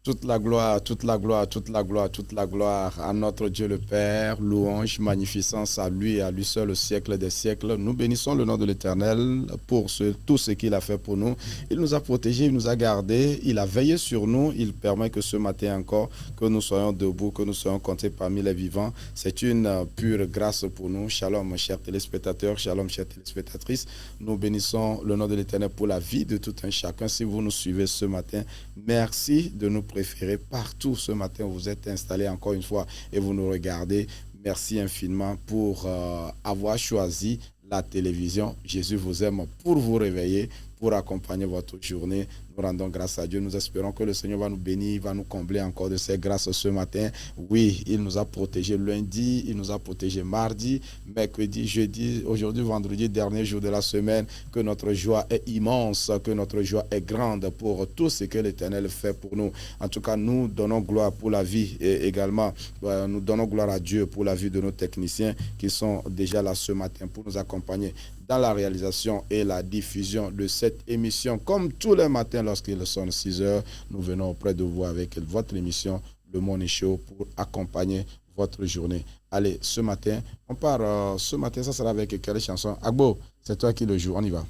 Toute la gloire, toute la gloire, toute la gloire, toute la gloire à notre Dieu le Père, louange, magnificence à lui et à lui seul au siècle des siècles. Nous bénissons le nom de l'Éternel pour tout ce qu'il a fait pour nous. Il nous a protégés, il nous a gardés, il a veillé sur nous, il permet que ce matin encore, que nous soyons debout, que nous soyons comptés parmi les vivants. C'est une pure grâce pour nous. Shalom, chers téléspectateurs, shalom, chères téléspectatrices. Nous bénissons le nom de l'Éternel pour la vie de tout un chacun. Si vous nous suivez ce matin, merci de nous préférés partout ce matin. Vous êtes installés encore une fois et vous nous regardez. Merci infiniment pour avoir choisi la télévision. Jésus vous aime pour vous réveiller, pour accompagner votre journée. Nous rendons grâce à Dieu. Nous espérons que le Seigneur va nous bénir, va nous combler encore de ses grâces ce matin. Oui, il nous a protégés lundi, il nous a protégés mardi, mercredi, jeudi, aujourd'hui, vendredi, dernier jour de la semaine. Que notre joie est immense, que notre joie est grande pour tout ce que l'Éternel fait pour nous. En tout cas, nous donnons gloire pour la vie et également, nous donnons gloire à Dieu pour la vie de nos techniciens qui sont déjà là ce matin pour nous accompagner dans la réalisation et la diffusion de cette émission. Comme tous les matins, lorsqu'il sonne 6 heures, nous venons auprès de vous avec votre émission, Le Morning Show, pour accompagner votre journée. Allez, ce matin, on part. Ce matin, ça sera avec quelle chanson? Agbo, c'est toi qui le joues. On y va.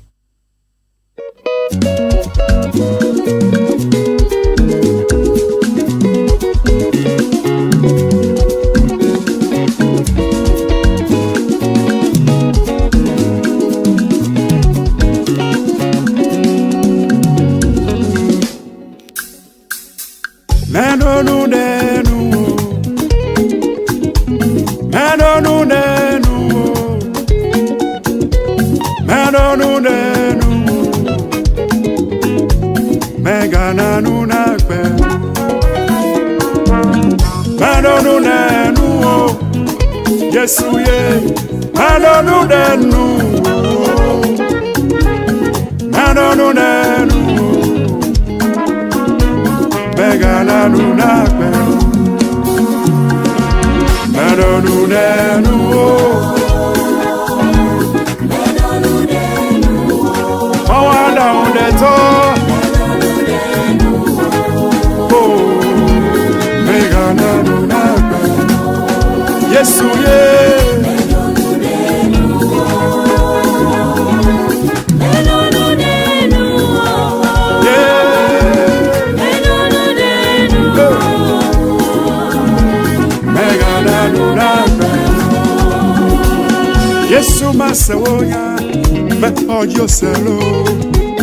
Selo,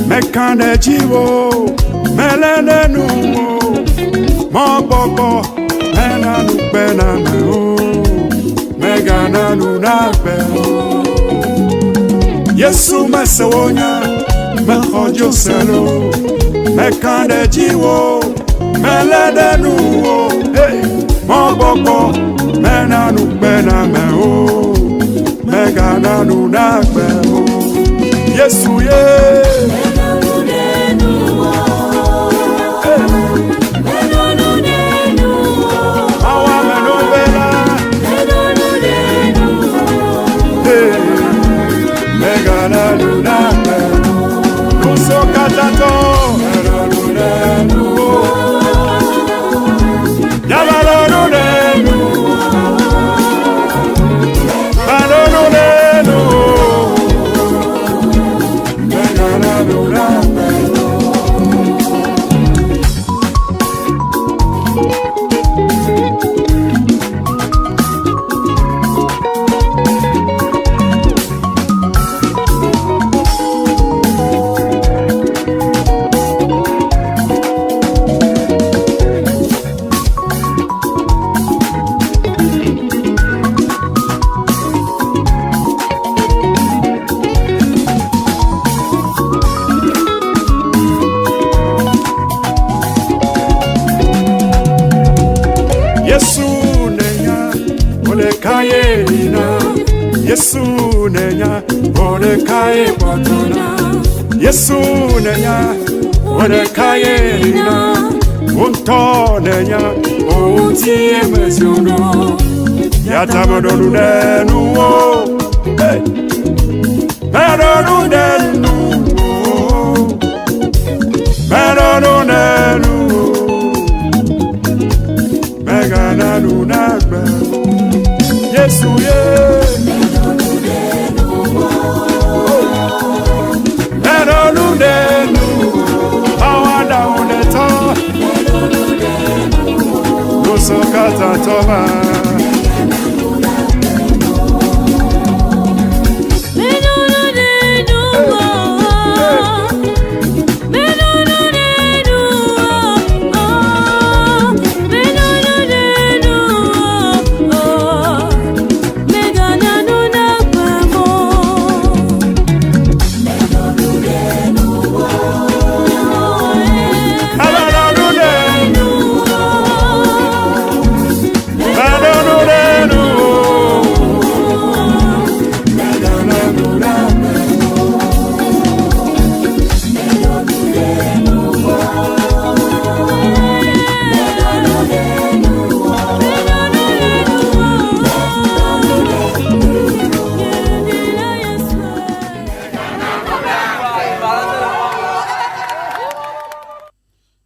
me kande jiwo, me lene nuwo, mo boko, me nanu pena me o, me gana nuna pe o. Yesu me sewonya, me hojo selo, me kande jiwo, me lene nuwo, hey, mo boko, me nanu pena me o, me gana nuna pe o. Yesu ye awa menobela megana luna nuso katato yabalo nunenu Yesu nenya, Mordecai patona. Yesu nenya, Mordecai nina. Unto nenya, Unti emesiono. Yatamodonu nenu o. Hey, Medonu nenu o. Medonu nenu o. Toba.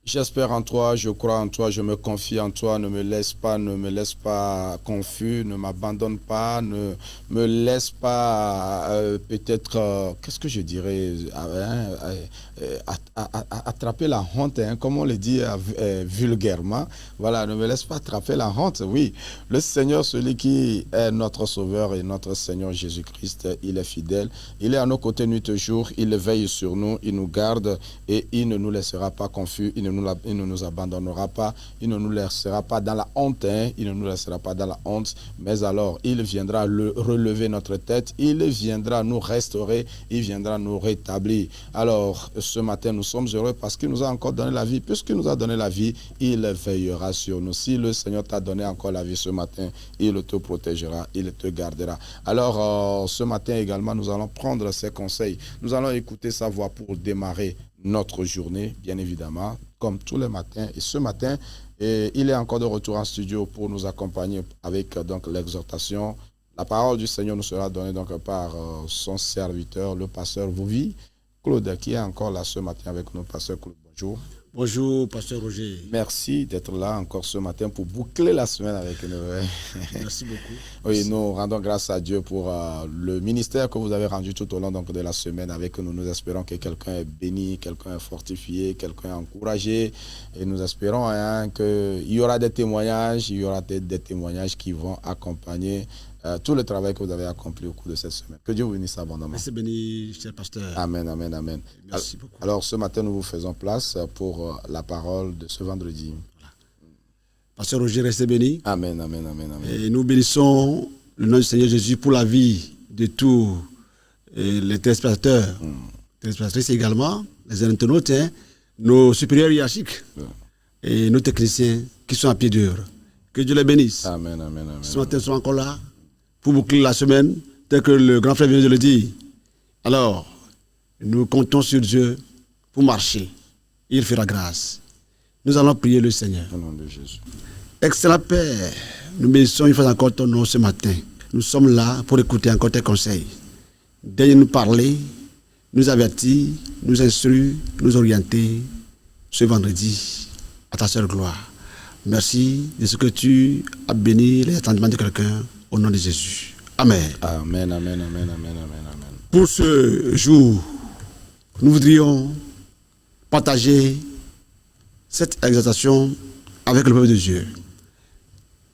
J'espère en toi, je crois en toi, je me confie en toi, ne me laisse pas confus, ne m'abandonne pas, ne me laisse pas peut-être, qu'est-ce que je dirais, attraper la honte, hein, comme on le dit vulgairement. Voilà, ne me laisse pas attraper la honte, oui. Le Seigneur, celui qui est notre Sauveur et notre Seigneur Jésus-Christ, il est fidèle, il est à nos côtés nuit et jour, il veille sur nous, il nous garde et il ne nous laissera pas confus, il ne nous abandonnera pas, il ne nous laissera pas dans la honte, hein, il ne nous laissera pas dans la honte, mais alors il viendra relever notre tête, il viendra nous restaurer, il viendra nous rétablir. Alors ce matin nous sommes heureux parce qu'il nous a encore donné la vie, puisqu'il nous a donné la vie, il veillera sur nous. Si le Seigneur t'a donné encore la vie ce matin, il te protégera, il te gardera. Alors ce matin également nous allons prendre ses conseils, nous allons écouter sa voix pour démarrer notre journée, bien évidemment, comme tous les matins. Et ce matin, il est encore de retour en studio pour nous accompagner avec donc l'exhortation. La parole du Seigneur nous sera donnée donc par son serviteur, le pasteur Vouvi Claude, qui est encore là ce matin avec nous. Pasteur Claude, bonjour. Bonjour, pasteur Roger. Merci d'être là encore ce matin pour boucler la semaine avec nous. Merci beaucoup. Oui, nous rendons grâce à Dieu pour le ministère que vous avez rendu tout au long donc, de la semaine avec nous. Nous espérons que quelqu'un est béni, quelqu'un est fortifié, quelqu'un est encouragé. Et nous espérons hein, qu'il y aura des témoignages, des témoignages qui vont accompagner tout le travail que vous avez accompli au cours de cette semaine. Que Dieu vous bénisse abondamment. Merci béni, cher pasteur. Amen, amen, amen. Merci beaucoup. Alors ce matin, nous vous faisons place pour la parole de ce vendredi. Voilà. Pasteur Roger, restez béni. Amen, amen, amen, amen. Et nous bénissons le nom du Seigneur Jésus pour la vie de tous les téléspectateurs, téléspectatrices également, les internautes, hein, nos supérieurs hiérarchiques et nos techniciens qui sont à pied d'œuvre. Que Dieu les bénisse. Amen, amen, amen. Ce matin, nous sommes encore là pour boucler la semaine, tel que le grand frère vient de le dire. Alors, nous comptons sur Dieu pour marcher. Il fera grâce. Nous allons prier le Seigneur. Au nom de Jésus. Excellent Père, nous bénissons une fois encore ton nom ce matin. Nous sommes là pour écouter encore tes conseils. Daigne nous parler, nous avertir, nous instruire, nous orienter ce vendredi à ta seule gloire. Merci de ce que tu as béni les attendements de quelqu'un au nom de Jésus. Amen. Amen, amen, amen, amen, amen, amen. Pour ce jour, nous voudrions partager cette exhortation avec le peuple de Dieu.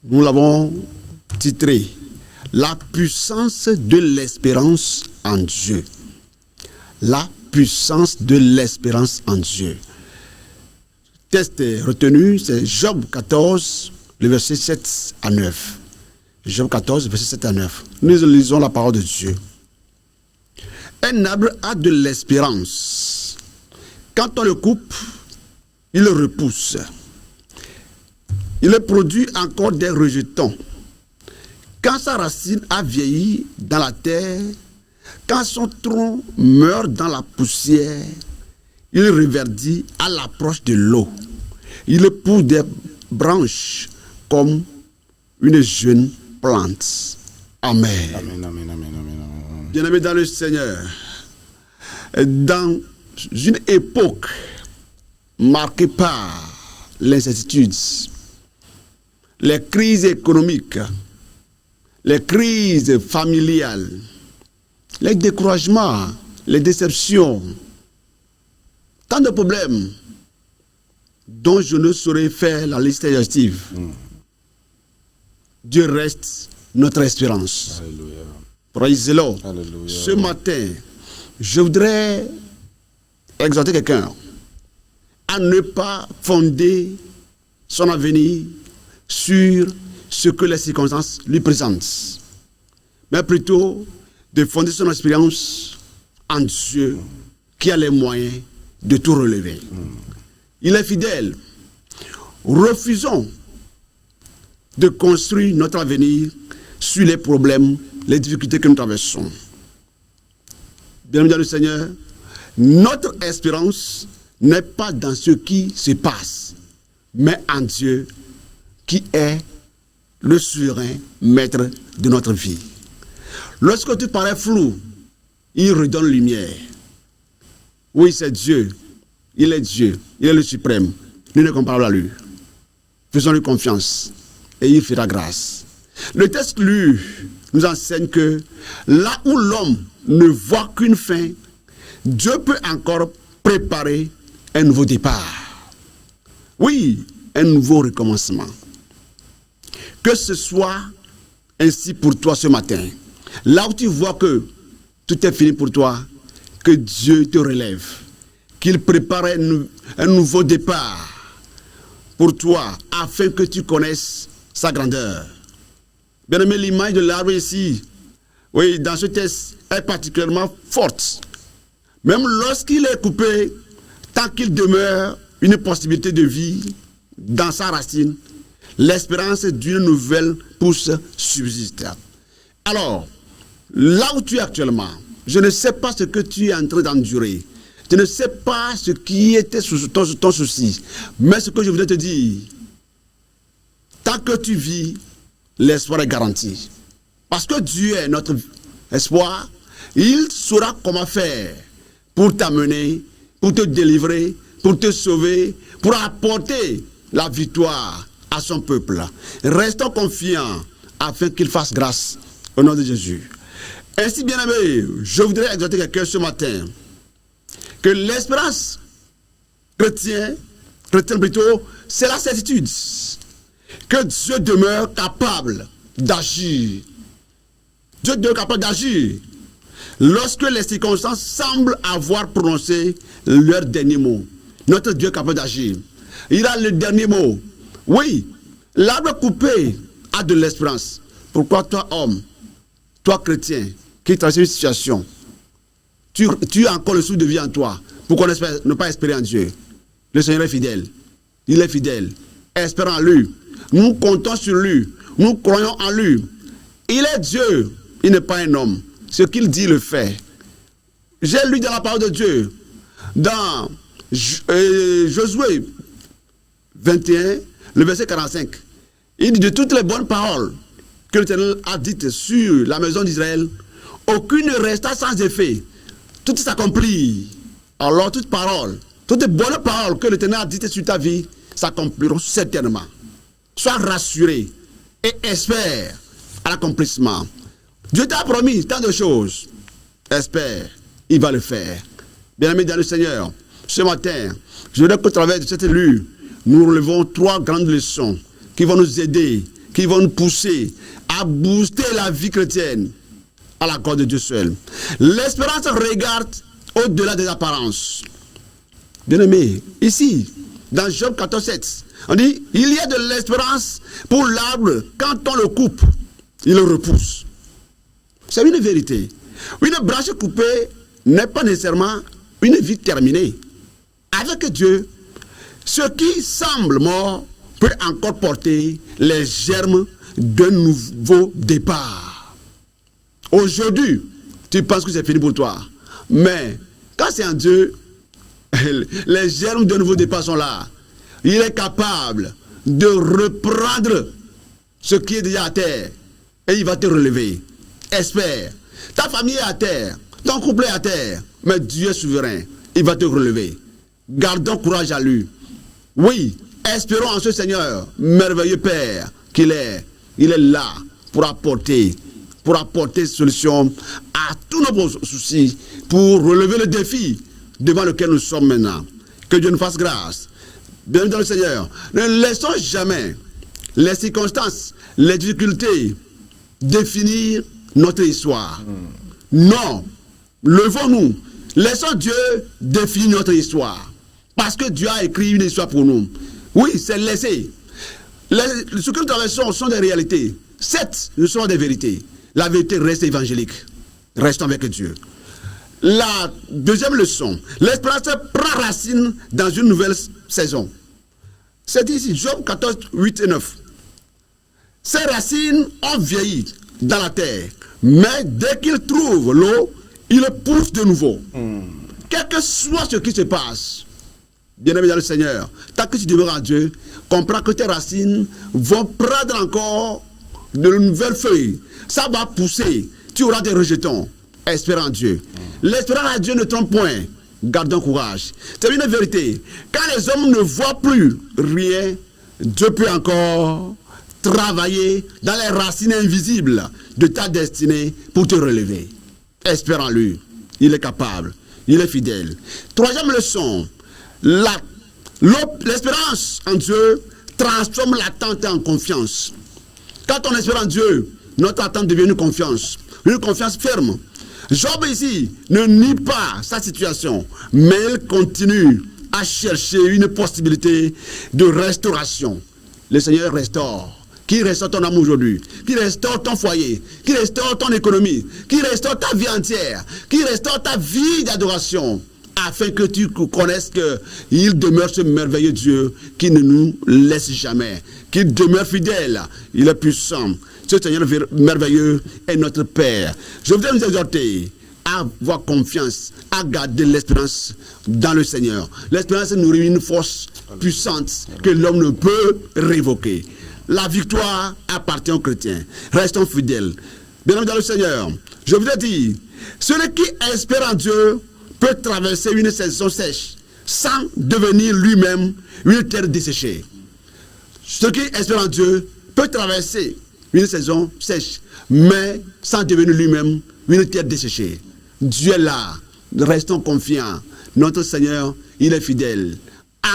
Nous l'avons titré « La puissance de l'espérance en Dieu ». La puissance de l'espérance en Dieu. Texte retenu, c'est Job 14, le verset 7 à 9. Job 14, verset 7 à 9. Nous lisons la parole de Dieu. Un arbre a de l'espérance. Quand on le coupe, il repousse. Il produit encore des rejetons. Quand sa racine a vieilli dans la terre, quand son tronc meurt dans la poussière, il reverdit à l'approche de l'eau. Il pousse des branches comme une jeune plante. Amen. Amen, amen, amen, amen. Bien-aimés dans le Seigneur, dans une époque marquée par l'incertitude, les crises économiques, les crises familiales, les découragements, les déceptions, tant de problèmes dont je ne saurais faire la liste exhaustive. Dieu reste notre espérance. Alléluia. Praise the Lord. Alléluia. Ce matin, je voudrais exhorter quelqu'un à ne pas fonder son avenir sur ce que les circonstances lui présentent, mais plutôt de fonder son expérience en Dieu qui a les moyens de tout relever. Il est fidèle. Refusons de construire notre avenir sur les problèmes, les difficultés que nous traversons. Bien-aimés dans le Seigneur, notre espérance n'est pas dans ce qui se passe, mais en Dieu qui est le souverain maître de notre vie. Lorsque tout paraît flou, il redonne lumière. Oui, c'est Dieu. Il est Dieu. Il est le suprême. Nous ne comparons à lui. Faisons-lui confiance et il fera grâce. Le texte lu nous enseigne que là où l'homme ne voit qu'une fin, Dieu peut encore préparer un nouveau départ. Oui, un nouveau recommencement. Que ce soit ainsi pour toi ce matin. Là où tu vois que tout est fini pour toi, que Dieu te relève, qu'il prépare un nouveau départ pour toi, afin que tu connaisses sa grandeur. Bien aimé, l'image de l'arbre ici, oui, dans ce texte, est particulièrement forte. Même lorsqu'il est coupé, tant qu'il demeure une possibilité de vie dans sa racine, l'espérance d'une nouvelle pousse subsiste. Alors, là où tu es actuellement, je ne sais pas ce que tu es en train d'endurer. Je ne sais pas ce qui était ton souci. Mais ce que je voudrais te dire, tant que tu vis, l'espoir est garanti. Parce que Dieu est notre espoir, il saura comment faire pour t'amener, pour te délivrer, pour te sauver, pour apporter la victoire à son peuple. Restons confiants afin qu'il fasse grâce au nom de Jésus. Ainsi, bien-aimé, je voudrais exhorter quelqu'un ce matin que l'espérance chrétienne plutôt, c'est la certitude que Dieu demeure capable d'agir. Dieu demeure capable d'agir lorsque les circonstances semblent avoir prononcé leur dernier mot. Notre Dieu est capable d'agir. Il a le dernier mot. Oui, l'arbre coupé a de l'espérance. Pourquoi toi, homme, toi, chrétien, qui traverse une situation, tu as encore le souffle de vie en toi. Pourquoi ne pas espérer en Dieu? Le Seigneur est fidèle. Il est fidèle. Espérons en lui. Nous comptons sur lui. Nous croyons en lui. Il est Dieu. Il n'est pas un homme. Ce qu'il dit, il le fait. J'ai lu dans la parole de Dieu, dans Josué 21, le verset 45. Il dit de toutes les bonnes paroles que l'Éternel a dites sur la maison d'Israël, aucune ne resta sans effet. Tout s'accomplit. Alors toute parole, toutes les bonnes paroles que l'Éternel a dites sur ta vie s'accompliront certainement. Sois rassuré et espère à l'accomplissement. Dieu t'a promis tant de choses. Espère, il va le faire. Bien-aimés dans le Seigneur, ce matin, je voudrais qu'au travers de cette lutte, nous relevons 3 grandes leçons qui vont nous aider, qui vont nous pousser à booster la vie chrétienne à la gloire de Dieu seul. L'espérance regarde au-delà des apparences. Bien-aimés, ici, dans Job 14,7, on dit, il y a de l'espérance pour l'arbre, quand on le coupe, il le repousse. C'est une vérité. Une branche coupée n'est pas nécessairement une vie terminée. Avec Dieu, ce qui semble mort peut encore porter les germes d'un nouveau départ. Aujourd'hui, tu penses que c'est fini pour toi. Mais quand c'est en Dieu, les germes d'un nouveau départ sont là. Il est capable de reprendre ce qui est déjà à terre et il va te relever. Espère. Ta famille est à terre, ton couple est à terre, mais Dieu est souverain. Il va te relever. Gardons courage à lui. Oui, espérons en ce Seigneur, merveilleux Père qu'il est. Il est là pour apporter solution à tous nos soucis, pour relever le défi devant lequel nous sommes maintenant. Que Dieu nous fasse grâce. Bienvenue dans le Seigneur. Ne laissons jamais les circonstances, les difficultés définir notre histoire. Non, levons-nous, laissons Dieu définir notre histoire. Parce que Dieu a écrit une histoire pour nous. Oui, c'est laissé. Ce que nous traversons sont des réalités. Certes, nous sommes des vérités. La vérité reste évangélique. Restons avec Dieu. La deuxième leçon, l'espérance prend racine dans une nouvelle saison. C'est dit ici, Job 14, 8 et 9. Ces racines ont vieilli dans la terre, mais dès qu'ils trouvent l'eau, ils poussent de nouveau. Quel que soit ce qui se passe, bien-aimé dans le Seigneur, tant que tu demeures en Dieu, comprends que tes racines vont prendre encore de nouvelles feuilles. Ça va pousser. Tu auras des rejetons. Espère en Dieu. L'espérance en Dieu ne trompe point. Gardons courage. C'est une vérité. Quand les hommes ne voient plus rien, Dieu peut encore travailler dans les racines invisibles de ta destinée pour te relever. Espère en lui. Il est capable. Il est fidèle. Troisième leçon. L'espérance en Dieu transforme l'attente en confiance. Quand on espère en Dieu, notre attente devient une confiance ferme. Job ici ne nie pas sa situation, mais il continue à chercher une possibilité de restauration. Le Seigneur restaure. Qui restaure ton âme aujourd'hui, qui restaure ton foyer, qui restaure ton économie, qui restaure ta vie entière, qui restaure ta vie d'adoration, afin que tu connaisses qu'il demeure ce merveilleux Dieu qui ne nous laisse jamais, qu'il demeure fidèle, il est puissant. Ce Seigneur merveilleux est notre Père. Je voudrais nous exhorter à avoir confiance, à garder l'espérance dans le Seigneur. L'espérance nourrit une force puissante que l'homme ne peut révoquer. La victoire appartient aux chrétiens. Restons fidèles. Bien dans le Seigneur, je voudrais dire, celui qui espère en Dieu peut traverser une saison sèche sans devenir lui-même une terre desséchée. Celui qui espère en Dieu peut traverser une saison sèche, mais sans devenir lui-même une terre desséchée. Dieu est là. Restons confiants. Notre Seigneur, il est fidèle.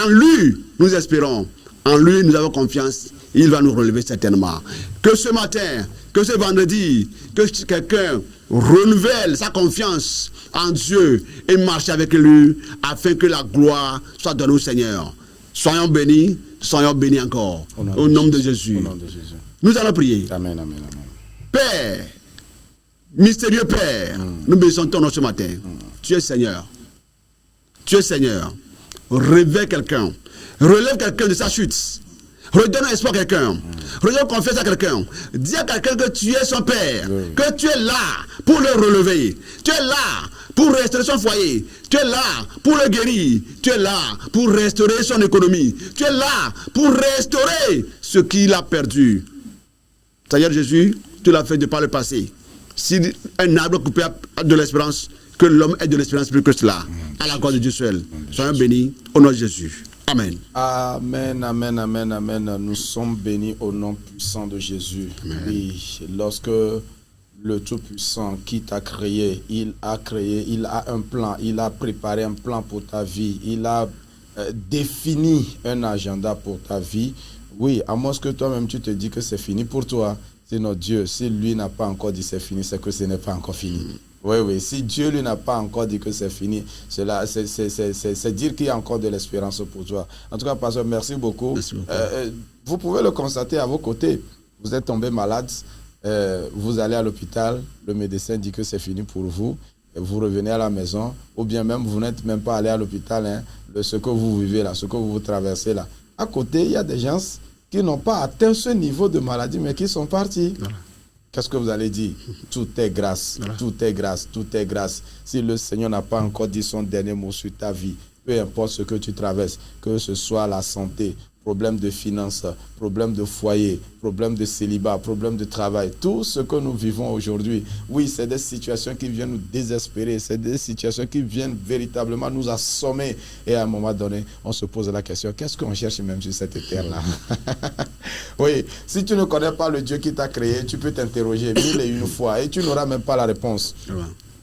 En lui, nous espérons. En lui, nous avons confiance. Il va nous relever certainement. Que ce matin, que ce vendredi, que quelqu'un renouvelle sa confiance en Dieu et marche avec lui afin que la gloire soit donnée au Seigneur. Soyons bénis encore. Au nom de Jésus. Au nom de Jésus. Nous allons prier. Amen, amen, amen. Père, mystérieux Père, nous bénissons ton nom ce matin. Tu es Seigneur. Tu es Seigneur. Réveille quelqu'un. Relève quelqu'un de sa chute. Redonne espoir à quelqu'un. Redonne confiance à quelqu'un. Dis à quelqu'un que tu es son Père. Que tu es là pour le relever. Tu es là pour restaurer son foyer. Tu es là pour le guérir. Tu es là pour restaurer son économie. Tu es là pour restaurer ce qu'il a perdu. Seigneur Jésus, tu l'as fait de par le passé. Si un arbre coupé a de l'espérance, que l'homme ait de l'espérance plus que cela. À la gloire de Dieu seul. Soyons bénis au nom de Jésus. Amen. Amen, amen, amen, amen. Nous sommes bénis au nom puissant de Jésus. Amen. Oui, lorsque le Tout-Puissant qui t'a créé, il a un plan, il a préparé un plan pour ta vie, il a défini un agenda pour ta vie. Oui, à moins que toi-même tu te dis que c'est fini pour toi. C'est notre Dieu. Si lui n'a pas encore dit c'est fini, c'est que ce n'est pas encore fini. Oui, oui. Si Dieu lui n'a pas encore dit que c'est fini, c'est dire qu'il y a encore de l'espérance pour toi. En tout cas, pasteur, merci beaucoup. Merci beaucoup. Vous pouvez le constater à vos côtés. Vous êtes tombé malade, vous allez à l'hôpital, le médecin dit que c'est fini pour vous, et vous revenez à la maison, ou bien même vous n'êtes même pas allé à l'hôpital, hein, ce que vous vivez là, ce que vous traversez là. À côté, il y a des gens qui n'ont pas atteint ce niveau de maladie, mais qui sont partis. Voilà. Qu'est-ce que vous allez dire? Tout est grâce, voilà. Tout est grâce, tout est grâce. Si le Seigneur n'a pas encore dit son dernier mot sur ta vie, peu importe ce que tu traverses, que ce soit la santé, problème de finances, problème de foyer, problème de célibat, problème de travail, tout ce que nous vivons aujourd'hui, oui, c'est des situations qui viennent nous désespérer, c'est des situations qui viennent véritablement nous assommer. Et à un moment donné, on se pose la question, qu'est-ce qu'on cherche même sur cette terre-là? Oui, si tu ne connais pas le Dieu qui t'a créé, tu peux t'interroger 1001 fois et tu n'auras même pas la réponse.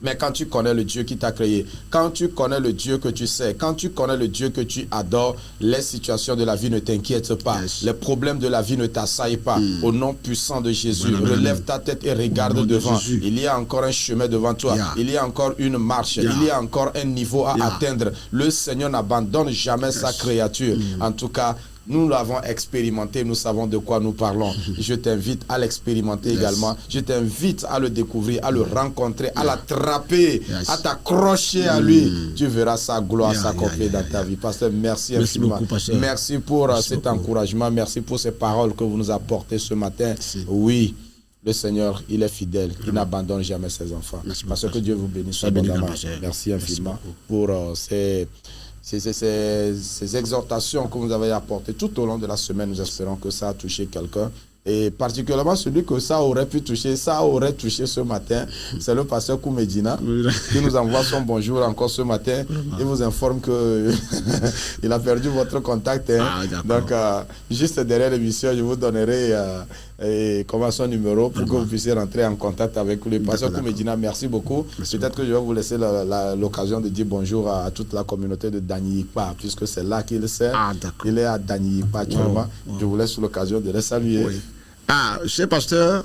Mais quand tu connais le Dieu qui t'a créé, quand tu connais le Dieu que tu sais, quand tu connais le Dieu que tu adores, les situations de la vie ne t'inquiètent pas. Les problèmes de la vie ne t'assaillent pas. Au nom puissant de Jésus, relève ta tête et regarde devant. Il y a encore un chemin devant toi. Il y a encore une marche. Il y a encore un niveau à atteindre. Le Seigneur n'abandonne jamais sa créature. En tout cas, nous l'avons expérimenté, nous savons de quoi nous parlons. Je t'invite à l'expérimenter également. Je t'invite à le découvrir, à le rencontrer, à l'attraper, à t'accrocher à lui. Tu verras sa gloire s'accomplir dans ta vie. Pasteur, merci infiniment. Merci pour cet encouragement. Merci pour ces paroles que vous nous apportez ce matin. Oui. Le Seigneur, il est fidèle. Il n'abandonne jamais ses enfants. Parce que Dieu vous bénisse abondamment. Merci infiniment pour ces exhortations que vous avez apportées tout au long de la semaine. Nous espérons que ça a touché quelqu'un. Et particulièrement celui que ça aurait pu toucher, ça aurait touché ce matin, c'est le pasteur Koumedina qui nous envoie son bonjour encore ce matin. Il vous informe que il a perdu votre contact. Donc, juste derrière l'émission, je vous donnerai son numéro pour que vous puissiez rentrer en contact avec lui. Pasteur Koumedina, merci beaucoup. Peut-être que je vais vous laisser l'occasion de dire bonjour à toute la communauté de Danyikpa, puisque c'est là qu'il sert. Il est à Danyikpa actuellement. Je vous laisse l'occasion de les saluer. Cher pasteur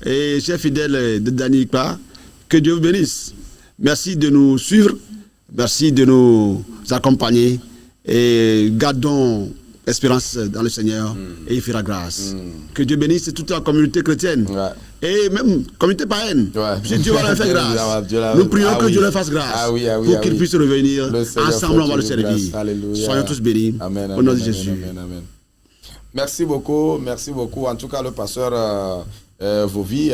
et cher fidèle de Danyikpa, que Dieu vous bénisse. Merci de nous suivre, merci de nous accompagner et gardons espérance dans le Seigneur et il fera grâce. Que Dieu bénisse toute la communauté chrétienne et même communauté païenne. Si Dieu va leur faire grâce, nous prions que Dieu leur fasse grâce pour qu'ils puissent revenir ensemble, on va le servir. Soyons tous bénis. Amen, au nom de Jésus. Amen. Merci beaucoup, merci beaucoup. En tout cas, le pasteur Vovi,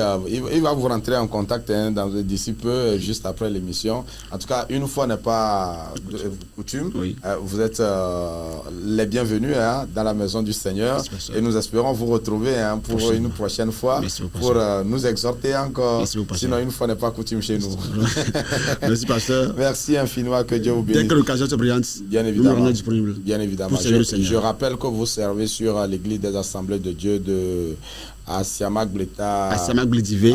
il va vous rentrer en contact d'ici peu, juste après l'émission. En tout cas, une fois n'est pas coutume, vous êtes les bienvenus dans la maison du Seigneur. Et nous espérons vous retrouver pour une prochaine fois, pour nous exhorter encore. Sinon, une fois n'est pas coutume chez nous. Merci, pasteur. Merci infiniment, que Dieu vous bénisse. Dès que l'occasion se présente, bien évidemment, nous disponibles. Bien évidemment. Je rappelle que vous servez sur l'église des Assemblées de Dieu de Asiamak Bledivé.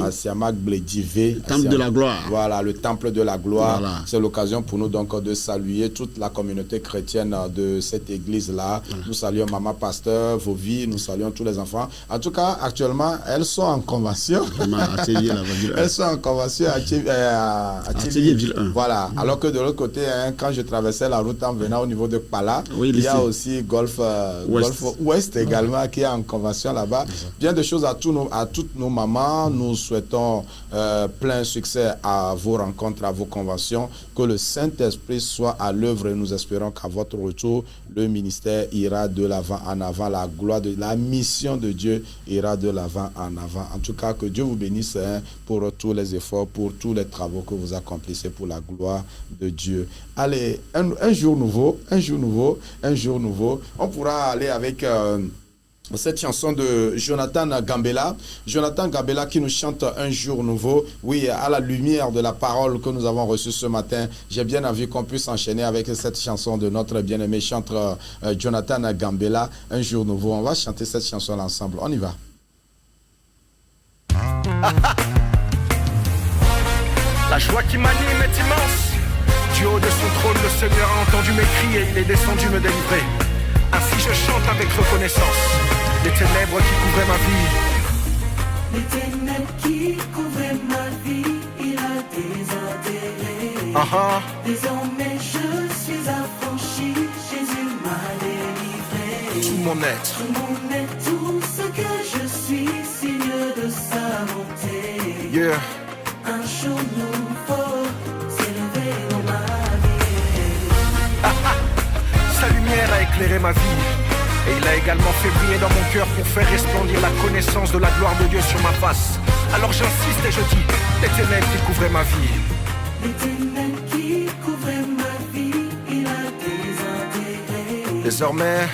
Le temple de la gloire. Voilà, le temple de la gloire. Voilà. C'est l'occasion pour nous donc de saluer toute la communauté chrétienne de cette église-là. Voilà. Nous saluons Maman Pasteur, Vovi, nous saluons tous les enfants. En tout cas, actuellement, elles sont en convention. Elles sont en convention à Tchélier. Voilà. Alors que de l'autre côté, quand je traversais la route en venant au niveau de Pala, il y a aussi Golfe Ouest également qui est en convention là-bas. Bien de choses à toutes nos mamans. Nous souhaitons plein succès à vos rencontres, à vos conventions. Que le Saint-Esprit soit à l'œuvre et nous espérons qu'à votre retour, le ministère ira de l'avant en avant. La gloire de la mission de Dieu ira de l'avant en avant. En tout cas, que Dieu vous bénisse pour tous les efforts, pour tous les travaux que vous accomplissez pour la gloire de Dieu. Allez, un jour nouveau. On pourra aller avec cette chanson de Jonathan Gambella. Jonathan Gambella qui nous chante Un jour nouveau. Oui, à la lumière de la parole que nous avons reçue ce matin, j'ai bien envie qu'on puisse enchaîner avec cette chanson de notre bien-aimé chanteur Jonathan Gambella, Un jour nouveau. On va chanter cette chanson ensemble. On y va. La joie qui m'anime est immense. Du haut de son trône, le Seigneur a entendu mes cris et il est descendu me délivrer. Ainsi je chante avec reconnaissance. Les ténèbres qui couvraient ma vie. Les ténèbres qui couvraient ma vie, il a désenterré. Désormais je suis affranchi, Jésus m'a délivré. Tout mon être. Tout ce que je suis, signe de sa bonté. Yeah. Un jour nouveau s'est levé dans ma vie. Sa lumière a éclairé ma vie. Et il a également fait briller dans mon cœur pour faire resplendir la connaissance de la gloire de Dieu sur ma face. Alors j'insiste et je dis, les ténèbres qui couvraient ma vie. Les ténèbres qui couvraient ma vie, il a désintégré. Désormais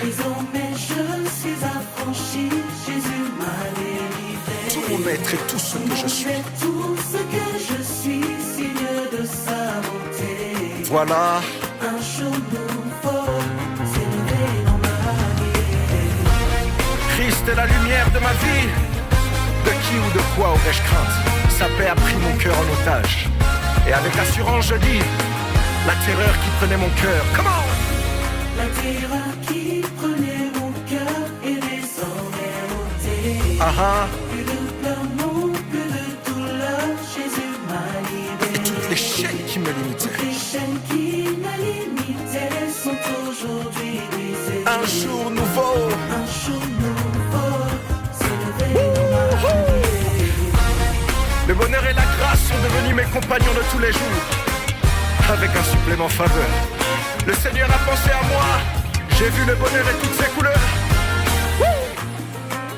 je suis affranchi, Jésus m'a délivré. Tout mon être et tout ce que je suis. Tout ce que je suis, signe de sa bonté. Voilà. Un jour nouveau s'est levé dans ma vie. Christ est la lumière de ma vie. De qui ou de quoi aurais-je crainte? Sa paix a pris mon cœur en otage. Et avec assurance je dis, la terreur qui prenait mon cœur. Comment? La terreur qui prenait mon cœur est désormais ôtée. Plus de pleurs, non, plus de douleur, Jésus m'a libéré. Toutes les chaînes qui me limitaient. Toutes les chaînes qui me limitaient sont aujourd'hui brisées. Un jour nouveau. Un jour nouveau s'est levé dans ma vie. Le bonheur et la grâce sont devenus mes compagnons de tous les jours. Avec un supplément faveur. Le Seigneur a pensé à moi. J'ai vu le bonheur et toutes ses couleurs.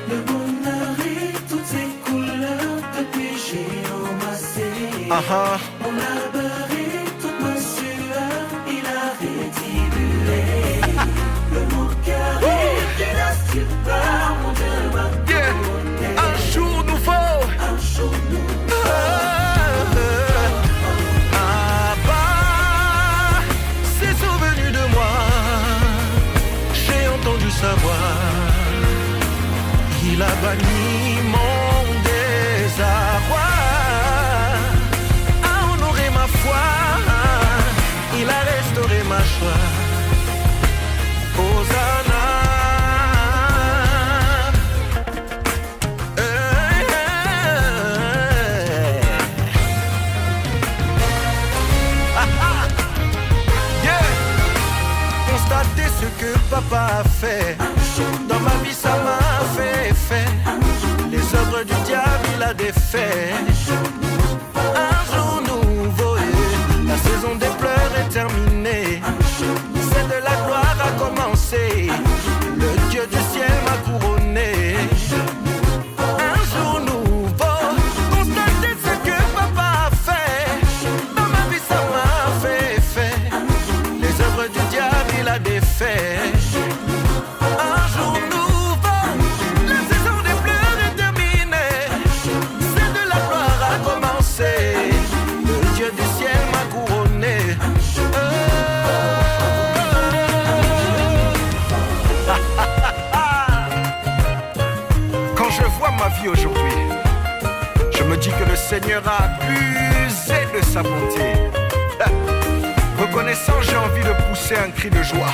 Le bonheur et toutes ses couleurs depuis j'ai embrassé. Mon labeur et toute ma sueur, il a rétribué. Le mon cœur est tenace, tu pars, mon Dieu m'a donné. Un jour nouveau. Un jour nouveau. Sa voix, il a banni mon désarroi, a honoré ma foi, il a restauré ma joie. Hosanna. Constatez ce que papa a fait. Dans ma vie ça m'a fait effet. Les œuvres du diable il a défait. Un jour nouveau, la saison des pleurs est terminée. Celle de la gloire a commencé. Le Dieu du ciel m'a couronné. Un jour nouveau, constatez ce que papa a fait. Dans ma vie ça m'a fait effet. Les œuvres du diable il a défait. Aujourd'hui, je me dis que le Seigneur a abusé de sa bonté. Reconnaissant, j'ai envie de pousser un cri de joie.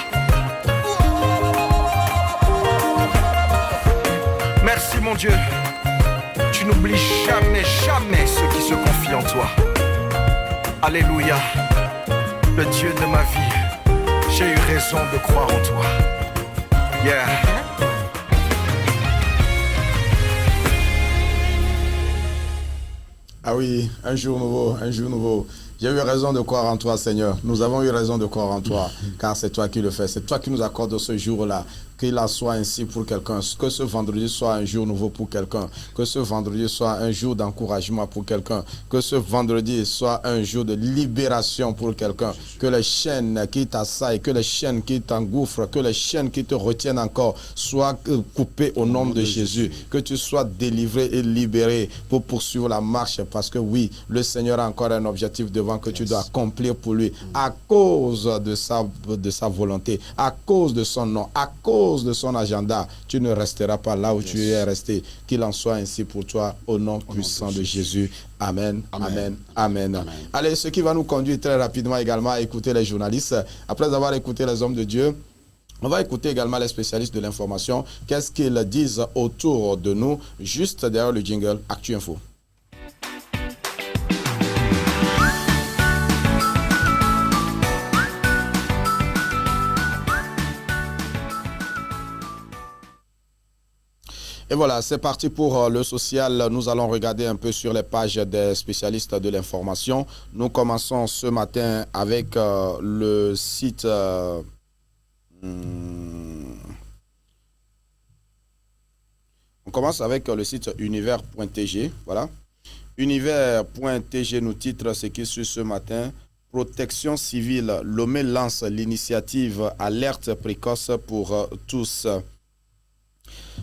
Merci mon Dieu, tu n'oublies jamais, jamais ceux qui se confient en toi. Alléluia, le Dieu de ma vie, j'ai eu raison de croire en toi. Yeah. Ah oui, un jour nouveau, un jour nouveau. J'ai eu raison de croire en toi, Seigneur. Nous avons eu raison de croire en toi, car c'est toi qui le fais. C'est toi qui nous accordes ce jour-là. Qu'il en soit ainsi pour quelqu'un. Que ce vendredi soit un jour nouveau pour quelqu'un. Que ce vendredi soit un jour d'encouragement pour quelqu'un. Que ce vendredi soit un jour de libération pour quelqu'un. Que les chaînes qui t'assaillent, que les chaînes qui t'engouffrent, que les chaînes qui te retiennent encore soient coupées au nom de Jésus. Que tu sois délivré et libéré pour poursuivre la marche. Parce que oui, le Seigneur a encore un objectif devant que tu dois accomplir pour lui. À cause de sa volonté, à cause de son nom, à cause de son agenda, tu ne resteras pas là où tu es resté. Qu'il en soit ainsi pour toi, au nom puissant de Jésus. Amen, amen, amen, amen. Allez, ce qui va nous conduire très rapidement également à écouter les journalistes. Après avoir écouté les hommes de Dieu, on va écouter également les spécialistes de l'information. Qu'est-ce qu'ils disent autour de nous, juste derrière le jingle Actu Info. Et voilà, c'est parti pour le social. Nous allons regarder un peu sur les pages des spécialistes de l'information. Nous commençons ce matin avec le site... On commence avec le site univers.tg. Voilà. Univers.tg nous titre ce qui suit ce matin. Protection civile. Lomé lance l'initiative Alerte précoce pour tous.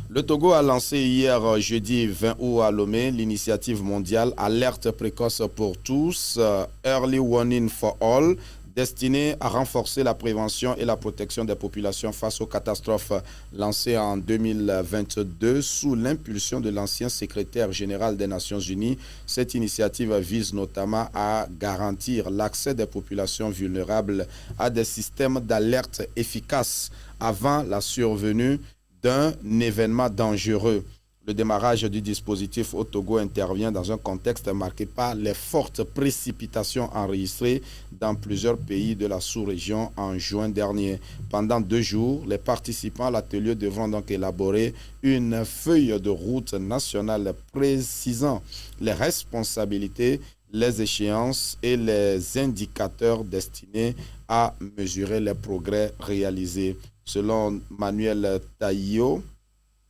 Le Togo a lancé hier jeudi 20 août à Lomé l'initiative mondiale Alerte précoce pour tous, Early Warning for All, destiné à renforcer la prévention et la protection des populations face aux catastrophes, lancé en 2022 sous l'impulsion de l'ancien secrétaire général des Nations Unies. Cette initiative vise notamment à garantir l'accès des populations vulnérables à des systèmes d'alerte efficaces avant la survenue d'un événement dangereux. Le démarrage du dispositif au Togo intervient dans un contexte marqué par les fortes précipitations enregistrées dans plusieurs pays de la sous-région en juin dernier. Pendant 2 jours, les participants à l'atelier devront donc élaborer une feuille de route nationale précisant les responsabilités, les échéances et les indicateurs destinés à mesurer les progrès réalisés. Selon Manuel Taillot,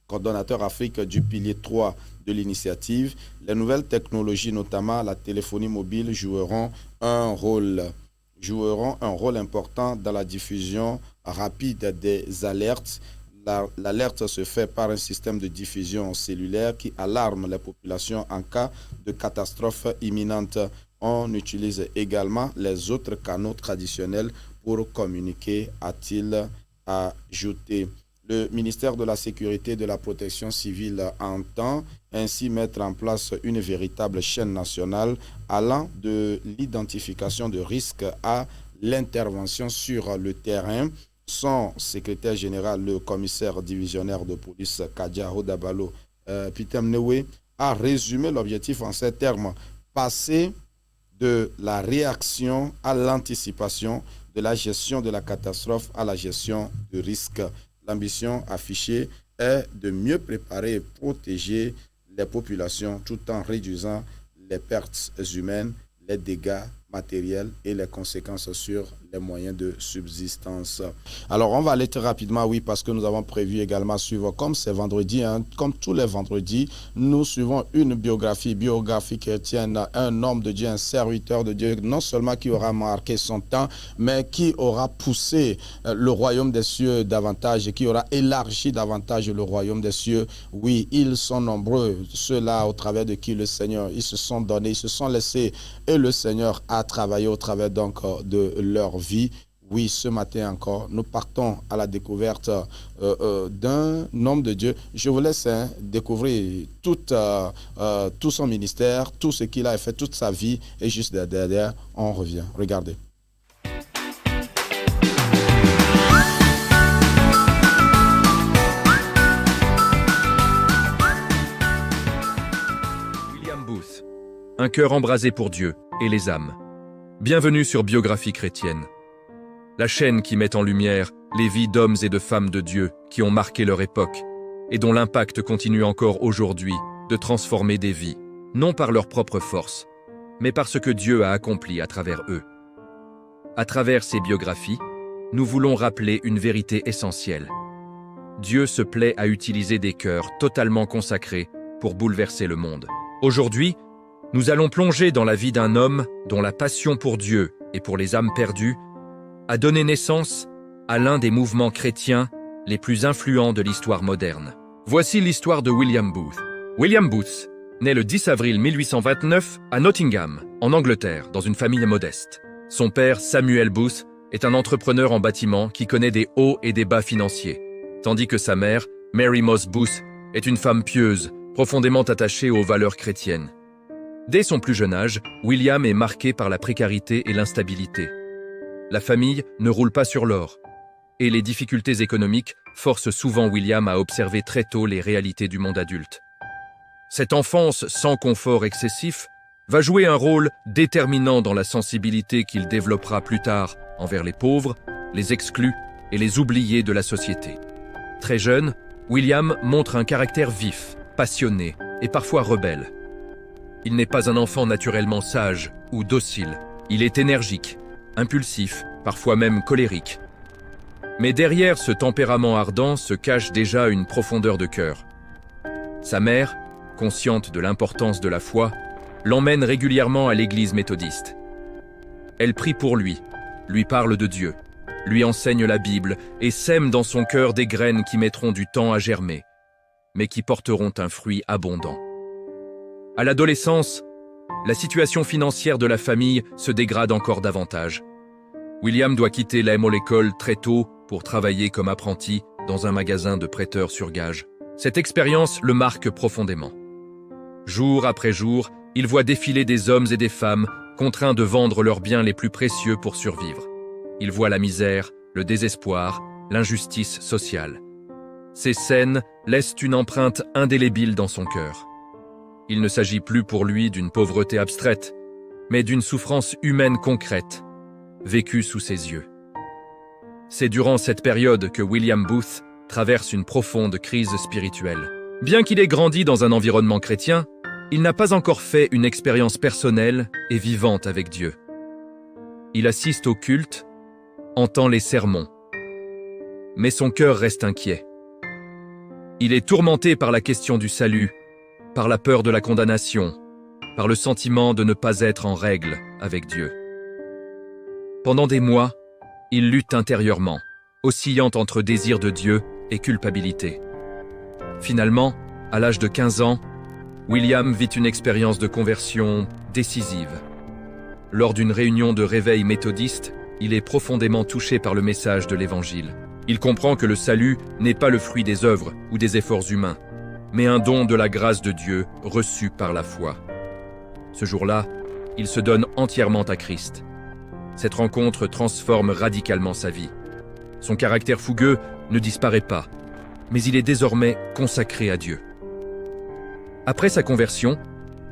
coordonnateur Afrique du pilier 3 de l'initiative, les nouvelles technologies, notamment la téléphonie mobile, joueront un rôle important dans la diffusion rapide des alertes. L'alerte se fait par un système de diffusion cellulaire qui alarme les populations en cas de catastrophe imminente. On utilise également les autres canaux traditionnels pour communiquer, a-t-il ajouté. Le ministère de la Sécurité et de la Protection civile entend ainsi mettre en place une véritable chaîne nationale allant de l'identification de risques à l'intervention sur le terrain. Son secrétaire général, le commissaire divisionnaire de police Kadia Hodabalo Pitemnewe, a résumé l'objectif en ces termes: passer de la réaction à l'anticipation, de la gestion de la catastrophe à la gestion du risque. L'ambition affichée est de mieux préparer et protéger les populations tout en réduisant les pertes humaines, les dégâts matériels et les conséquences sur les moyens de subsistance. Alors, on va aller très rapidement, oui, parce que nous avons prévu également suivre, comme c'est vendredi, comme tous les vendredis, nous suivons une biographie chrétienne, un homme de Dieu, un serviteur de Dieu, non seulement qui aura marqué son temps, mais qui aura poussé le royaume des cieux davantage, et qui aura élargi davantage le royaume des cieux. Oui, ils sont nombreux, ceux-là au travers de qui le Seigneur, ils se sont donnés, ils se sont laissés, et le Seigneur a travaillé au travers donc de leur vie. Oui, ce matin encore, nous partons à la découverte d'un homme de Dieu. Je vous laisse découvrir tout son ministère, tout ce qu'il a fait, toute sa vie, et juste derrière, on revient. Regardez. William Booth, un cœur embrasé pour Dieu et les âmes. Bienvenue sur Biographie chrétienne, la chaîne qui met en lumière les vies d'hommes et de femmes de Dieu qui ont marqué leur époque et dont l'impact continue encore aujourd'hui de transformer des vies, non par leur propre force, mais par ce que Dieu a accompli à travers eux. À travers ces biographies, nous voulons rappeler une vérité essentielle. Dieu se plaît à utiliser des cœurs totalement consacrés pour bouleverser le monde. Aujourd'hui, nous allons plonger dans la vie d'un homme dont la passion pour Dieu et pour les âmes perdues a donné naissance à l'un des mouvements chrétiens les plus influents de l'histoire moderne. Voici l'histoire de William Booth. William Booth naît le 10 avril 1829 à Nottingham, en Angleterre, dans une famille modeste. Son père, Samuel Booth, est un entrepreneur en bâtiment qui connaît des hauts et des bas financiers, tandis que sa mère, Mary Moss Booth, est une femme pieuse, profondément attachée aux valeurs chrétiennes. Dès son plus jeune âge, William est marqué par la précarité et l'instabilité. La famille ne roule pas sur l'or, et les difficultés économiques forcent souvent William à observer très tôt les réalités du monde adulte. Cette enfance sans confort excessif va jouer un rôle déterminant dans la sensibilité qu'il développera plus tard envers les pauvres, les exclus et les oubliés de la société. Très jeune, William montre un caractère vif, passionné et parfois rebelle. Il n'est pas un enfant naturellement sage ou docile. Il est énergique, impulsif, parfois même colérique. Mais derrière ce tempérament ardent se cache déjà une profondeur de cœur. Sa mère, consciente de l'importance de la foi, l'emmène régulièrement à l'église méthodiste. Elle prie pour lui parle de Dieu, lui enseigne la Bible et sème dans son cœur des graines qui mettront du temps à germer, mais qui porteront un fruit abondant. À l'adolescence, la situation financière de la famille se dégrade encore davantage. William doit quitter la Hemel École très tôt pour travailler comme apprenti dans un magasin de prêteurs sur gage. Cette expérience le marque profondément. Jour après jour, il voit défiler des hommes et des femmes contraints de vendre leurs biens les plus précieux pour survivre. Il voit la misère, le désespoir, l'injustice sociale. Ces scènes laissent une empreinte indélébile dans son cœur. Il ne s'agit plus pour lui d'une pauvreté abstraite, mais d'une souffrance humaine concrète, vécue sous ses yeux. C'est durant cette période que William Booth traverse une profonde crise spirituelle. Bien qu'il ait grandi dans un environnement chrétien, il n'a pas encore fait une expérience personnelle et vivante avec Dieu. Il assiste au culte, entend les sermons, mais son cœur reste inquiet. Il est tourmenté par la question du salut, par la peur de la condamnation, par le sentiment de ne pas être en règle avec Dieu. Pendant des mois, il lutte intérieurement, oscillant entre désir de Dieu et culpabilité. Finalement, à l'âge de 15 ans, William vit une expérience de conversion décisive. Lors d'une réunion de réveil méthodiste, il est profondément touché par le message de l'Évangile. Il comprend que le salut n'est pas le fruit des œuvres ou des efforts humains, mais un don de la grâce de Dieu reçu par la foi. Ce jour-là, il se donne entièrement à Christ. Cette rencontre transforme radicalement sa vie. Son caractère fougueux ne disparaît pas, mais il est désormais consacré à Dieu. Après sa conversion,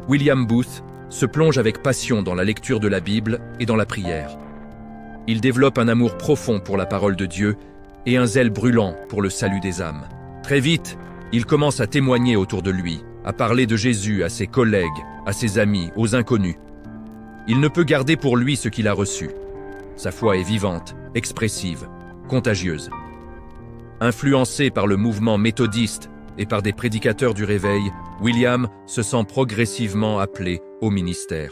William Booth se plonge avec passion dans la lecture de la Bible et dans la prière. Il développe un amour profond pour la parole de Dieu et un zèle brûlant pour le salut des âmes. Très vite, il commence à témoigner autour de lui, à parler de Jésus à ses collègues, à ses amis, aux inconnus. Il ne peut garder pour lui ce qu'il a reçu. Sa foi est vivante, expressive, contagieuse. Influencé par le mouvement méthodiste et par des prédicateurs du réveil, William se sent progressivement appelé au ministère.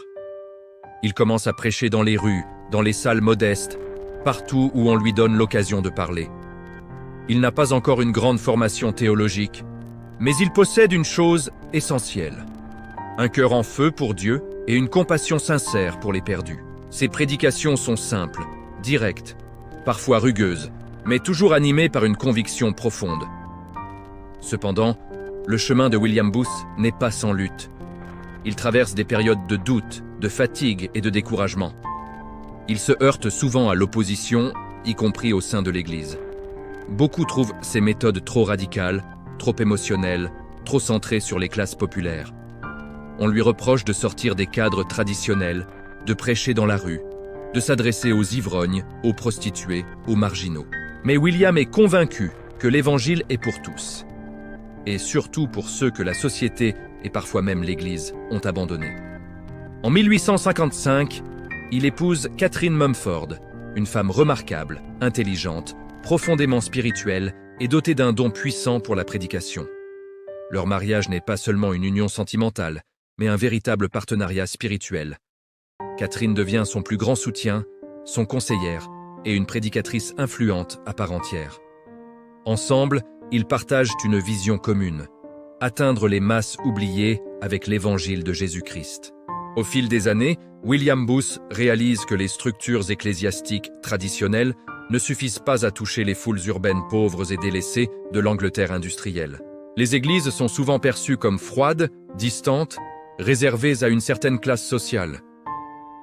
Il commence à prêcher dans les rues, dans les salles modestes, partout où on lui donne l'occasion de parler. Il n'a pas encore une grande formation théologique, mais il possède une chose essentielle: un cœur en feu pour Dieu et une compassion sincère pour les perdus. Ses prédications sont simples, directes, parfois rugueuses, mais toujours animées par une conviction profonde. Cependant, le chemin de William Booth n'est pas sans lutte. Il traverse des périodes de doute, de fatigue et de découragement. Il se heurte souvent à l'opposition, y compris au sein de l'Église. Beaucoup trouvent ses méthodes trop radicales, trop émotionnelles, trop centrées sur les classes populaires. On lui reproche de sortir des cadres traditionnels, de prêcher dans la rue, de s'adresser aux ivrognes, aux prostituées, aux marginaux. Mais William est convaincu que l'Évangile est pour tous, et surtout pour ceux que la société et parfois même l'Église ont abandonnés. En 1855, il épouse Catherine Mumford, une femme remarquable, intelligente, profondément spirituelle et dotée d'un don puissant pour la prédication. Leur mariage n'est pas seulement une union sentimentale, mais un véritable partenariat spirituel. Catherine devient son plus grand soutien, son conseillère et une prédicatrice influente à part entière. Ensemble, ils partagent une vision commune: atteindre les masses oubliées avec l'évangile de Jésus-Christ. Au fil des années, William Booth réalise que les structures ecclésiastiques traditionnelles ne suffisent pas à toucher les foules urbaines pauvres et délaissées de l'Angleterre industrielle. Les églises sont souvent perçues comme froides, distantes, réservées à une certaine classe sociale.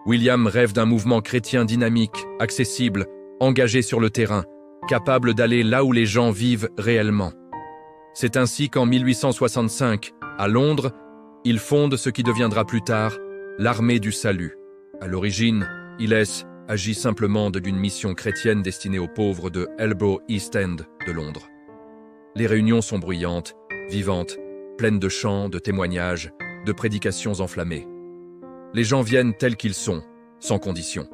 William rêve d'un mouvement chrétien dynamique, accessible, engagé sur le terrain, capable d'aller là où les gens vivent réellement. C'est ainsi qu'en 1865, à Londres, il fonde ce qui deviendra plus tard l'Armée du Salut. À l'origine, ILS agit simplement d'une mission chrétienne destinée aux pauvres de Elbow East End de Londres. Les réunions sont bruyantes, vivantes, pleines de chants, de témoignages, de prédications enflammées. Les gens viennent tels qu'ils sont, sans condition.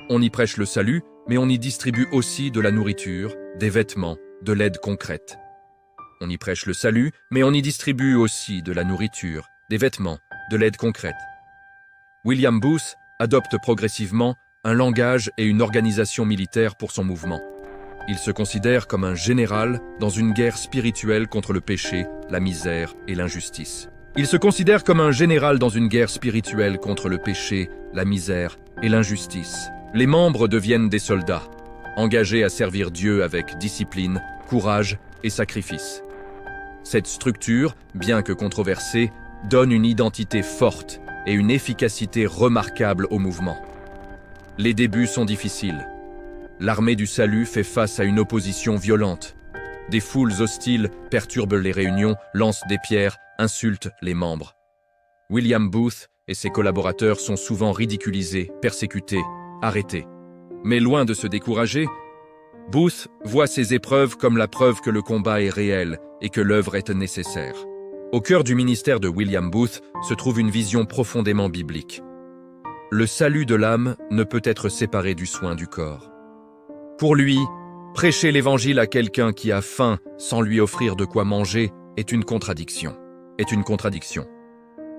On y prêche le salut, mais on y distribue aussi de la nourriture, des vêtements, de l'aide concrète. On y prêche le salut, mais on y distribue aussi de la nourriture, des vêtements, de l'aide concrète. William Booth adopte progressivement un langage et une organisation militaire pour son mouvement. Il se considère comme un général dans une guerre spirituelle contre le péché, la misère et l'injustice. Il se considère comme un général dans une guerre spirituelle contre le péché, la misère et l'injustice. Les membres deviennent des soldats, engagés à servir Dieu avec discipline, courage et sacrifice. Cette structure, bien que controversée, donne une identité forte et une efficacité remarquable au mouvement. Les débuts sont difficiles. L'armée du salut fait face à une opposition violente. Des foules hostiles perturbent les réunions, lancent des pierres, insultent les membres. William Booth et ses collaborateurs sont souvent ridiculisés, persécutés, arrêtés. Mais loin de se décourager, Booth voit ces épreuves comme la preuve que le combat est réel et que l'œuvre est nécessaire. Au cœur du ministère de William Booth se trouve une vision profondément biblique. Le salut de l'âme ne peut être séparé du soin du corps. Pour lui, prêcher l'évangile à quelqu'un qui a faim sans lui offrir de quoi manger est une contradiction.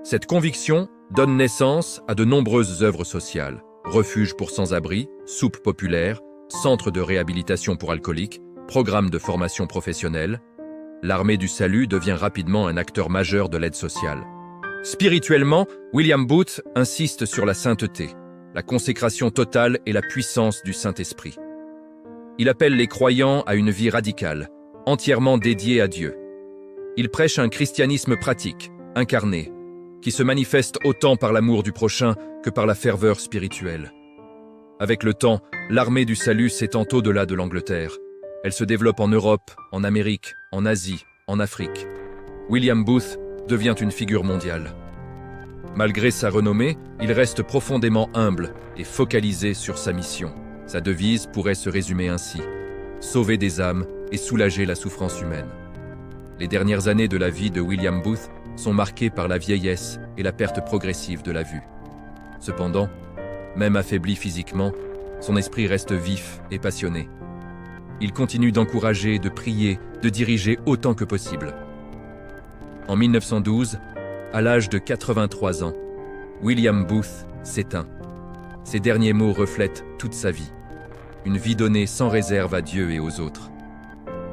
Cette conviction donne naissance à de nombreuses œuvres sociales, refuges pour sans-abri, soupes populaires, centres de réhabilitation pour alcooliques, programmes de formation professionnelle. L'armée du salut devient rapidement un acteur majeur de l'aide sociale. Spirituellement, William Booth insiste sur la sainteté, la consécration totale et la puissance du Saint-Esprit. Il appelle les croyants à une vie radicale, entièrement dédiée à Dieu. Il prêche un christianisme pratique, incarné, qui se manifeste autant par l'amour du prochain que par la ferveur spirituelle. Avec le temps, l'armée du salut s'étend au-delà de l'Angleterre. Elle se développe en Europe, en Amérique, en Asie, en Afrique. William Booth devient une figure mondiale. Malgré sa renommée, il reste profondément humble et focalisé sur sa mission. Sa devise pourrait se résumer ainsi: sauver des âmes et soulager la souffrance humaine. Les dernières années de la vie de William Booth sont marquées par la vieillesse et la perte progressive de la vue. Cependant, même affaibli physiquement, son esprit reste vif et passionné. Il continue d'encourager, de prier, de diriger autant que possible. En 1912, à l'âge de 83 ans, William Booth s'éteint. Ses derniers mots reflètent toute sa vie. Une vie donnée sans réserve à Dieu et aux autres.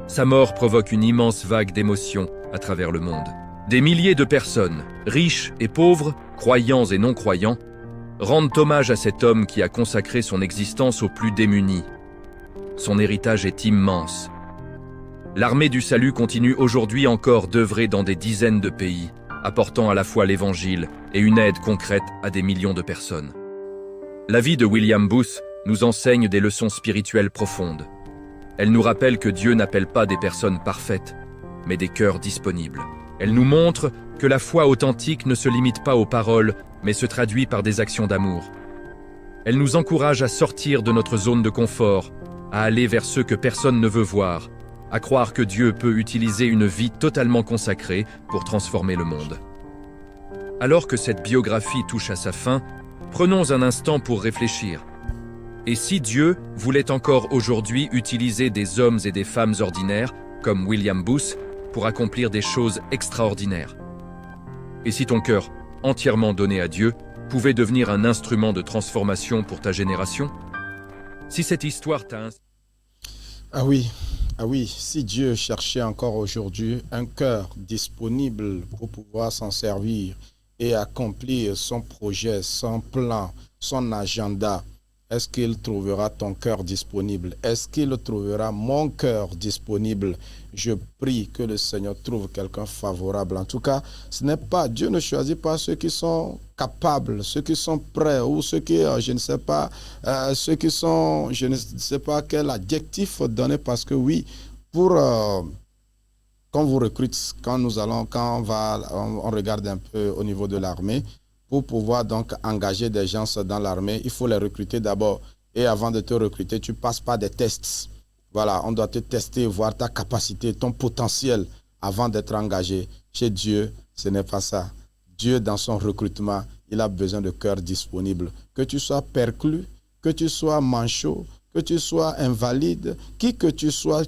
Sa mort provoque une immense vague d'émotions à travers le monde. Des milliers de personnes, riches et pauvres, croyants et non-croyants, rendent hommage à cet homme qui a consacré son existence aux plus démunis. Son héritage est immense. L'armée du salut continue aujourd'hui encore d'œuvrer dans des dizaines de pays, apportant à la fois l'évangile et une aide concrète à des millions de personnes. La vie de William Booth nous enseigne des leçons spirituelles profondes. Elle nous rappelle que Dieu n'appelle pas des personnes parfaites, mais des cœurs disponibles. Elle nous montre que la foi authentique ne se limite pas aux paroles, mais se traduit par des actions d'amour. Elle nous encourage à sortir de notre zone de confort, à aller vers ceux que personne ne veut voir, à croire que Dieu peut utiliser une vie totalement consacrée pour transformer le monde. Alors que cette biographie touche à sa fin, prenons un instant pour réfléchir. Et si Dieu voulait encore aujourd'hui utiliser des hommes et des femmes ordinaires, comme William Booth, pour accomplir des choses extraordinaires? Et si ton cœur, entièrement donné à Dieu, pouvait devenir un instrument de transformation pour ta génération? Si cette histoire t'a... Ah oui, si Dieu cherchait encore aujourd'hui un cœur disponible pour pouvoir s'en servir et accomplir son projet, son plan, son agenda, est-ce qu'il trouvera ton cœur disponible? Est-ce qu'il trouvera mon cœur disponible? Je prie que le Seigneur trouve quelqu'un favorable. En tout cas, ce n'est pas, Dieu ne choisit pas ceux qui sont capables, ceux qui sont prêts ou ceux qui, je ne sais pas, ceux qui sont, je ne sais pas quel adjectif donner, parce que oui, pour quand vous recrutez, quand on regarde un peu au niveau de l'armée, pour pouvoir donc engager des gens dans l'armée, il faut les recruter d'abord. Et avant de te recruter, tu passes par des tests. Voilà, on doit te tester, voir ta capacité, ton potentiel avant d'être engagé. Chez Dieu, ce n'est pas ça. Dieu, dans son recrutement, il a besoin de cœurs disponibles. Que tu sois perclus, que tu sois manchot, que tu sois invalide, qui que tu sois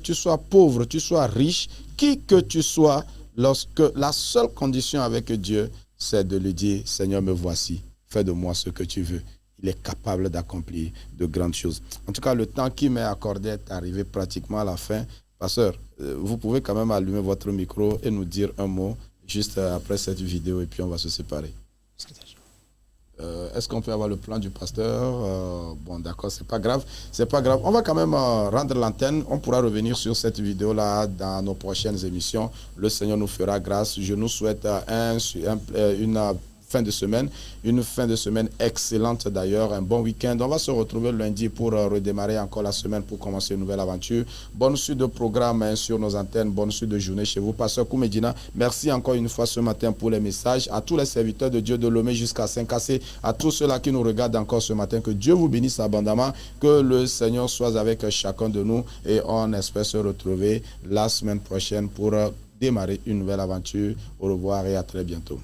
pauvre, tu sois riche, qui que tu sois, lorsque la seule condition avec Dieu, c'est de lui dire: Seigneur, me voici, fais de moi ce que tu veux. Il est capable d'accomplir de grandes choses. En tout cas, le temps qui m'est accordé est arrivé pratiquement à la fin. Pasteur, vous pouvez quand même allumer votre micro et nous dire un mot juste après cette vidéo et puis on va se séparer. est-ce qu'on peut avoir le plan du pasteur? Bon, d'accord, c'est pas grave. C'est pas grave. On va quand même rendre l'antenne. On pourra revenir sur cette vidéo-là dans nos prochaines émissions. Le Seigneur nous fera grâce. Je nous souhaite une fin de semaine. Une fin de semaine excellente d'ailleurs, un bon week-end. On va se retrouver lundi pour redémarrer encore la semaine pour commencer une nouvelle aventure. Bonne suite de programme sur nos antennes, bonne suite de journée chez vous. Pasteur Koumedina, merci encore une fois ce matin pour les messages. À tous les serviteurs de Dieu de Lomé jusqu'à Saint-Cassé, à tous ceux-là qui nous regardent encore ce matin, que Dieu vous bénisse abondamment, que le Seigneur soit avec chacun de nous et on espère se retrouver la semaine prochaine pour démarrer une nouvelle aventure. Au revoir et à très bientôt.